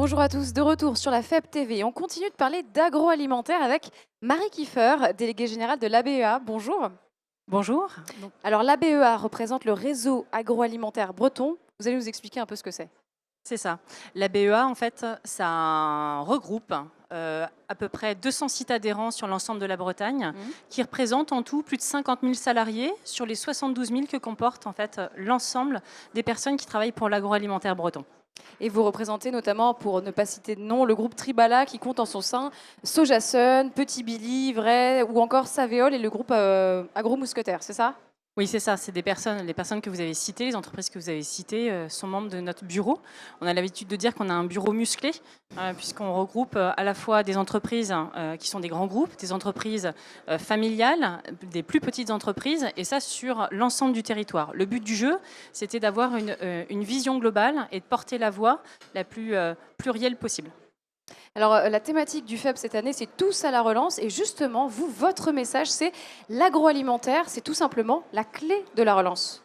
Bonjour à tous, de retour sur la FEB TV. On continue de parler d'agroalimentaire avec Marie Kieffer, déléguée générale de l'ABEA. Bonjour. Bonjour. Alors l'ABEA représente le réseau agroalimentaire breton. Vous allez nous expliquer un peu ce que c'est. C'est ça. La BEA, en fait, ça regroupe à peu près 200 sites adhérents sur l'ensemble de la Bretagne, qui représentent en tout plus de 50 000 salariés sur les 72 000 que comporte en fait l'ensemble des personnes qui travaillent pour l'agroalimentaire breton. Et vous représentez notamment, pour ne pas citer de nom, le groupe Tribala qui compte en son sein Sojasun, Petit Billy, Vrai ou encore Savéol et le groupe Agro Mousquetaire, c'est ça? Oui, c'est ça. C'est les personnes que vous avez citées, les entreprises que vous avez citées sont membres de notre bureau. On a l'habitude de dire qu'on a un bureau musclé, puisqu'on regroupe à la fois des entreprises qui sont des grands groupes, des entreprises familiales, des plus petites entreprises, et ça sur l'ensemble du territoire. Le but du jeu, c'était d'avoir une vision globale et de porter la voix la plus plurielle possible. Alors, la thématique du FEB cette année, c'est tous à la relance. Et justement, vous, votre message, c'est l'agroalimentaire, c'est tout simplement la clé de la relance.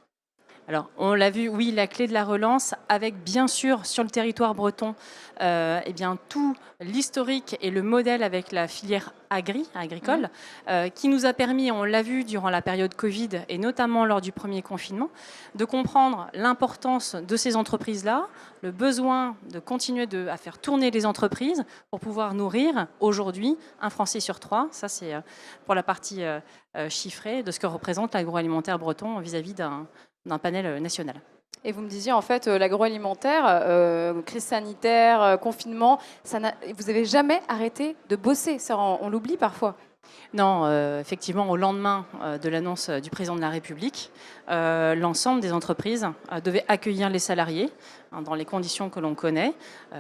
Alors, on l'a vu, oui, la clé de la relance, avec bien sûr sur le territoire breton, eh bien, tout l'historique et le modèle avec la filière agricole, qui nous a permis, on l'a vu durant la période Covid et notamment lors du premier confinement, de comprendre l'importance de ces entreprises-là, le besoin de continuer à faire tourner les entreprises pour pouvoir nourrir aujourd'hui un Français sur trois. Ça, c'est pour la partie chiffrée de ce que représente l'agroalimentaire breton vis-à-vis d'un panel national. Et vous me disiez, en fait, l'agroalimentaire, crise sanitaire, confinement, vous n'avez jamais arrêté de bosser. Ça, on l'oublie parfois. Non, effectivement, au lendemain de l'annonce du président de la République, l'ensemble des entreprises devaient accueillir les salariés dans les conditions que l'on connaît.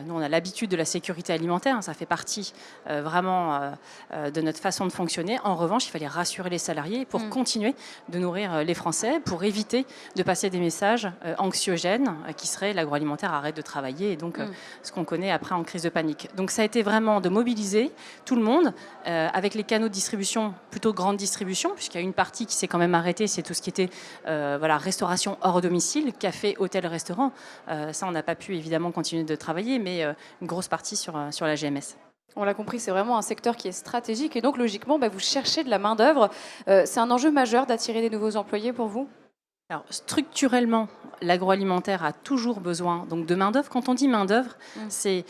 Nous, on a l'habitude de la sécurité alimentaire, ça fait partie vraiment de notre façon de fonctionner. En revanche, il fallait rassurer les salariés pour continuer de nourrir les Français, pour éviter de passer des messages anxiogènes qui seraient l'agroalimentaire arrête de travailler et donc ce qu'on connaît après en crise de panique. Donc ça a été vraiment de mobiliser tout le monde avec les canaux de distribution, plutôt grande distribution, puisqu'il y a une partie qui s'est quand même arrêtée, c'est tout ce qui était voilà, restauration hors domicile, café, hôtel, restaurant. Ça, on n'a pas pu évidemment continuer de travailler, mais une grosse partie sur la GMS. On l'a compris, c'est vraiment un secteur qui est stratégique et donc logiquement, vous cherchez de la main-d'œuvre. C'est un enjeu majeur d'attirer des nouveaux employés pour vous? Alors, structurellement, l'agroalimentaire a toujours besoin donc, de main-d'œuvre. Quand on dit main-d'œuvre, c'est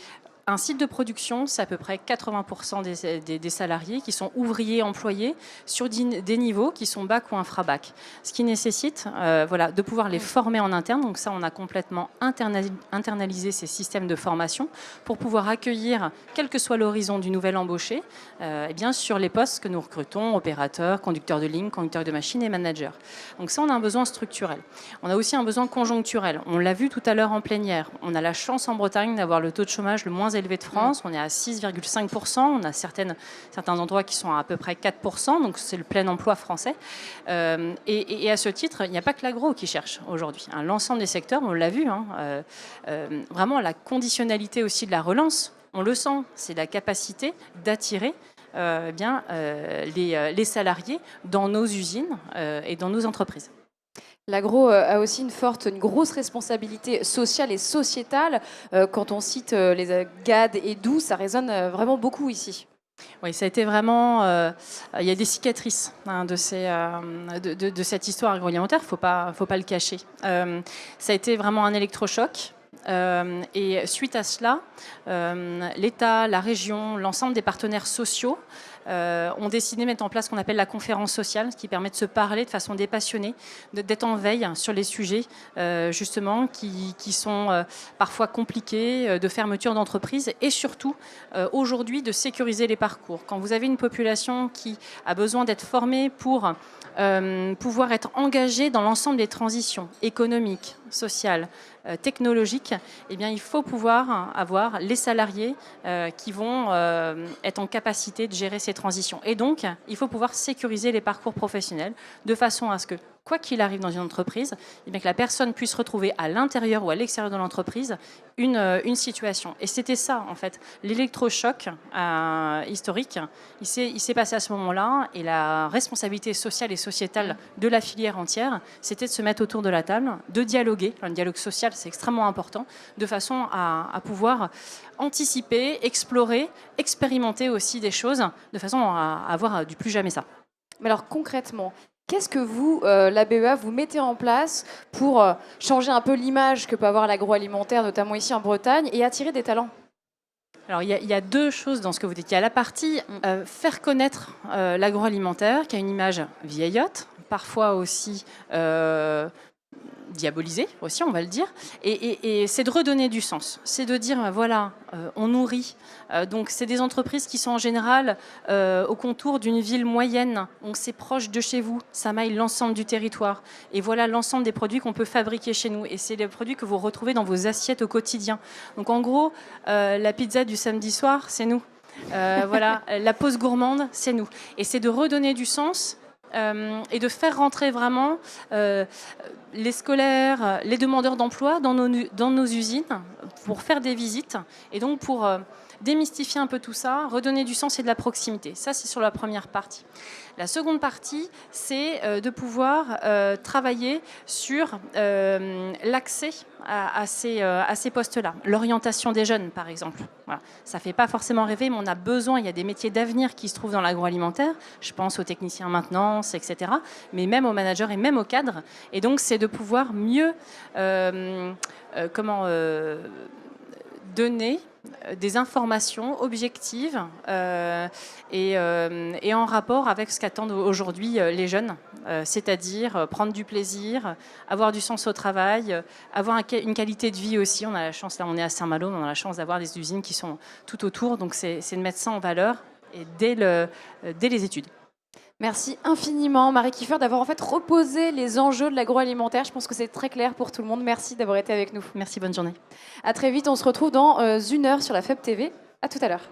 un site de production, c'est à peu près 80% des salariés qui sont ouvriers employés sur des niveaux qui sont bac ou infra-bac. Ce qui nécessite voilà, de pouvoir les former en interne. Donc ça, on a complètement internalisé ces systèmes de formation pour pouvoir accueillir, quel que soit l'horizon du nouvel embauché, eh bien, sur les postes que nous recrutons, opérateurs, conducteurs de ligne, conducteurs de machines et managers. Donc ça, on a un besoin structurel. On a aussi un besoin conjoncturel. On l'a vu tout à l'heure en plénière. On a la chance en Bretagne d'avoir le taux de chômage le moins élevé de France, on est à 6,5%, on a certains endroits qui sont à peu près 4%, donc c'est le plein emploi français. Et à ce titre, il n'y a pas que l'agro qui cherche aujourd'hui. L'ensemble des secteurs, on l'a vu, vraiment la conditionnalité aussi de la relance, on le sent, c'est la capacité d'attirer les salariés dans nos usines et dans nos entreprises. L'agro a aussi une grosse responsabilité sociale et sociétale. Quand on cite les GAD et DOU, ça résonne vraiment beaucoup ici. Oui, ça a été vraiment... il y a des cicatrices de cette histoire agroalimentaire, il ne faut pas le cacher. Ça a été vraiment un électrochoc. Et suite à cela, l'État, la région, l'ensemble des partenaires sociaux ont décidé de mettre en place ce qu'on appelle la conférence sociale, ce qui permet de se parler de façon dépassionnée, d'être en veille sur les sujets justement qui sont parfois compliqués, de fermeture d'entreprise et surtout aujourd'hui de sécuriser les parcours. Quand vous avez une population qui a besoin d'être formée pour pouvoir être engagée dans l'ensemble des transitions économiques, sociales, technologiques, eh bien, il faut pouvoir avoir les salariés qui vont être en capacité de gérer ces transitions. Et donc, il faut pouvoir sécuriser les parcours professionnels de façon à ce que, quoi qu'il arrive dans une entreprise, eh bien que la personne puisse retrouver à l'intérieur ou à l'extérieur de l'entreprise une situation. Et c'était ça, en fait. L'électrochoc historique, il s'est passé à ce moment-là, et la responsabilité sociale et sociétale de la filière entière, c'était de se mettre autour de la table, de dialoguer. Le dialogue social, c'est extrêmement important, de façon à pouvoir anticiper, explorer, expérimenter aussi des choses, de façon à avoir du plus jamais ça. Mais alors concrètement, qu'est-ce que vous, la BEA, vous mettez en place pour changer un peu l'image que peut avoir l'agroalimentaire, notamment ici en Bretagne, et attirer des talents? Alors, il y a deux choses dans ce que vous dites. Il y a la partie faire connaître l'agroalimentaire, qui a une image vieillotte, parfois aussi diabolisée, aussi, on va le dire. Et c'est de redonner du sens. C'est de dire, voilà, on nourrit. Donc, c'est des entreprises qui sont en général au contour d'une ville moyenne. Donc, c'est proche de chez vous. Ça maille l'ensemble du territoire. Et voilà l'ensemble des produits qu'on peut fabriquer chez nous. Et c'est les produits que vous retrouvez dans vos assiettes au quotidien. Donc, en gros, la pizza du samedi soir, c'est nous. Voilà, la pause gourmande, c'est nous. Et c'est de redonner du sens et de faire rentrer vraiment les scolaires, les demandeurs d'emploi dans nos usines pour faire des visites et donc pour démystifier un peu tout ça, redonner du sens et de la proximité. Ça, c'est sur la première partie. La seconde partie, c'est de pouvoir travailler sur l'accès à ces postes-là. L'orientation des jeunes, par exemple. Voilà. Ça ne fait pas forcément rêver, mais on a besoin, il y a des métiers d'avenir qui se trouvent dans l'agroalimentaire. Je pense aux techniciens maintenance, etc. Mais même aux managers et même aux cadres. Et donc, c'est de pouvoir mieux donner des informations objectives et en rapport avec ce qu'attendent aujourd'hui les jeunes, c'est-à-dire prendre du plaisir, avoir du sens au travail, avoir une qualité de vie aussi. On a la chance, là on est à Saint-Malo, on a la chance d'avoir des usines qui sont tout autour, donc c'est de mettre ça en valeur et dès les études. Merci infiniment, Marie Kieffer, d'avoir en fait reposé les enjeux de l'agroalimentaire. Je pense que c'est très clair pour tout le monde. Merci d'avoir été avec nous. Merci, bonne journée. À très vite, on se retrouve dans 1 heure sur la FEB TV. À tout à l'heure.